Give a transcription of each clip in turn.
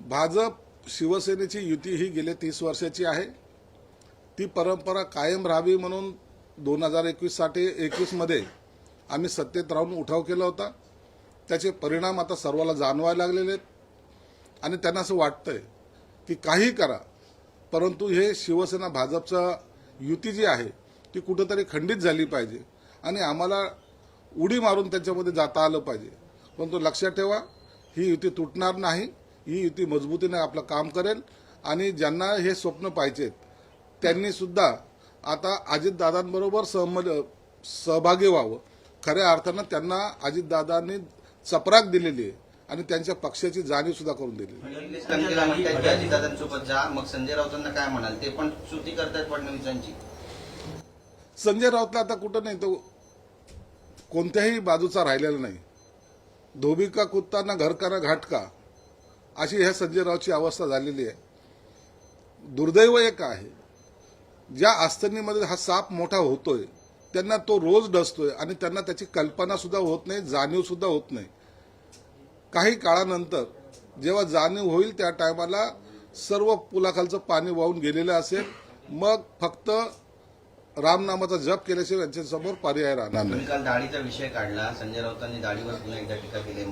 भाजप शिवसेनेची युती ही गेल्या 30 वर्षाची आहे। ती परंपरा कायम राहावी म्हणून 2021 मध्ये आम्ही सत्तेत राहून उठाव केला होता। त्याचे परिणाम आता सर्वाला जाणवायला लागलेले आहेत आणि त्यांना असं वाटतंय की काही करा, परंतु हे शिवसेना भाजपचा युती जी आहे ती कुठेतरी खंडित झाली पाहिजे आणि आम्हाला उडी मारून त्याच्यामध्ये जाता आलं पाहिजे। परंतु लक्षात ठेवा, ही युती तुटणार नाही। ही युती मजबूतीने आपलं काम करेल आणि ज्यांना हे स्वप्न पाहिजेत त्यांनी सुद्धा आता अजितदादांबरोबर सहभागी व्हावं। खऱ्या अर्थानं त्यांना अजितदादांनी चपराक दिलेली आहे आणि त्यांच्या पक्षाची जाणीव सुद्धा करून दिली। अजितदादांसोबत जा, मग संजय राऊतांना काय म्हणाल? ते पण स्तुती करतात फडणवीसांची। संजय राऊतला आता कुठं नाही, तो कोणत्याही बाजूचा राहिलेला नाही। धोबी का कुत्ता ना घर का ना घाट का, अशी ह्या संजय राऊतची अवस्था झालेली आहे। दुर्दैव एक आहे, ज्या आस्थनीमध्ये हा साप मोठा होतोय त्यांना तो रोज डसतोय आणि त्यांना त्याची कल्पना सुद्धा होत नाही, जाणीव सुद्धा होत नाही। काही काळानंतर जेव्हा जाणीव होईल त्या टायमाला सर्व पुलाखालचं पाणी वाहून गेलेलं असेल, मग फक्त रामनामाचा जप केल्याशिवाय यांच्यासमोर पर्याय राहणार नाही। काल दाढीचा विषय काढला, संजय राऊतांनी दाढीवर पुन्हा एकदा टीका केली।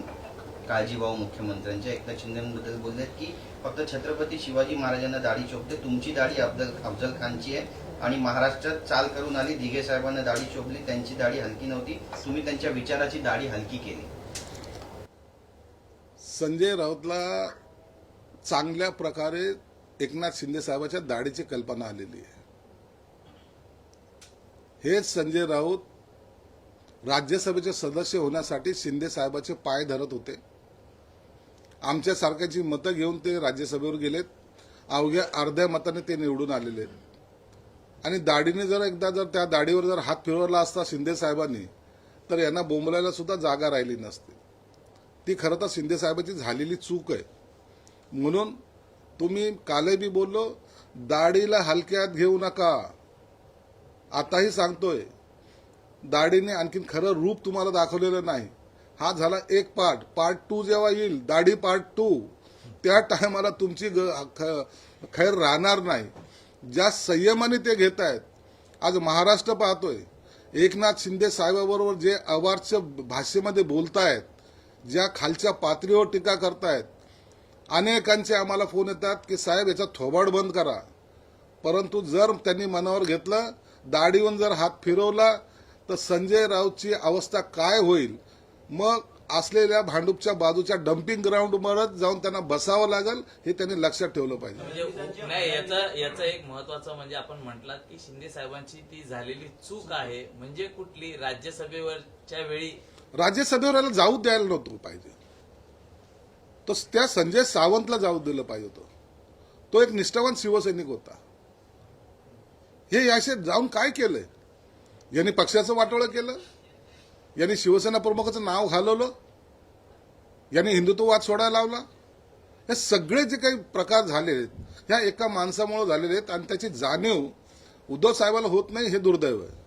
काळजीभाऊ मुख्यमंत्र्यांच्या एकनाथ शिंदेबद्दल बोललेत की फक्त छत्रपती शिवाजी महाराजांना दाढी शोभते, तुमची दाढी अफजल खानची आहे आणि महाराष्ट्रात चाल करून आली। दिघे साहेबांना दाढी शोभली, त्यांची दाढी हलकी नव्हती, तुम्ही त्यांच्या विचाराची दाढी हलकी केली। संजय राऊतला चांगल्या प्रकारे एकनाथ शिंदे साहेबांच्या दाढीची कल्पना आलेली आहे। हेच संजय राऊत राज्यसभेचे सदस्य होण्यासाठी शिंदे साहेबांचे पाय धरत होते। आमच्या सारख्याची मतं घेऊन ते राज्यसभेवर गेलेत, अवघ्या अर्ध्या मताने ते निवडून आलेले आहेत। आणि दाढीने जर एकदा त्या दाढीवर जर हात फिरवला असता शिंदे साहेबांनी, तर यांना बोंबलायला सुद्धा जागा राहिली नसती। ती खरं तर शिंदे साहेबांची झालेली चूक आहे। म्हणून तुम्ही कालही बी बोललो, दाढीला हलक्यात घेऊ नका। आताही सांगतोय, दाढीने आणखीन खरं रूप तुम्हाला दाखवलेलं नाही। हा झाला एक पार्ट 2 जेव्हा येईल, दाढी पार्ट 2, त्या टायमाला तुमची खैर राहणार नाही। ज्या संयमाने ते घेत आहेत, आज महाराष्ट्र पाहतोय, एकनाथ शिंदे साहेबाबरोबर जे अवाच्य भाषेमध्ये बोलतायत, ज्या खालच्या पातळीवर टीका करतायत, अनेकांचे आम्हाला फोन येतात की साहेब याचा थोबाड बंद करा। परंतु जर त्यांनी मनावर घेतलं, दाढीवर जर हात फिरवला, तर संजय राऊतची अवस्था काय होईल? मग असलेल्या भांडूपच्या बाजूच्या डम्पिंग ग्राउंडवरच जाऊन त्यांना बसावं लागेल, हे त्यांनी लक्षात ठेवलं पाहिजे। नाही, याचं एक महत्वाचं म्हणजे आपण म्हटलं की शिंदे साहेबांची ती झालेली चूक आहे, म्हणजे कुठली? राज्यसभेवरच्या वेळी राज्यसभेवर याला जाऊ द्यायला नव्हतं पाहिजे, तो त्या संजय सावंतला जाऊ दिलं पाहिजे होतं। तो एक निष्ठावान शिवसैनिक होता। हे याशी जाऊन काय केलंय? यांनी पक्षाचं वाटोळं केलं, यांनी शिवसेना प्रमुखाचं नाव घालवलं, यांनी हिंदुत्ववाद सोडायला लावला। हे सगळे जे काही प्रकार झालेले आहेत ह्या एका माणसामुळे झालेले आहेत आणि त्याची जाणीव उद्धव साहेबांना होत नाही, हे दुर्दैव आहे।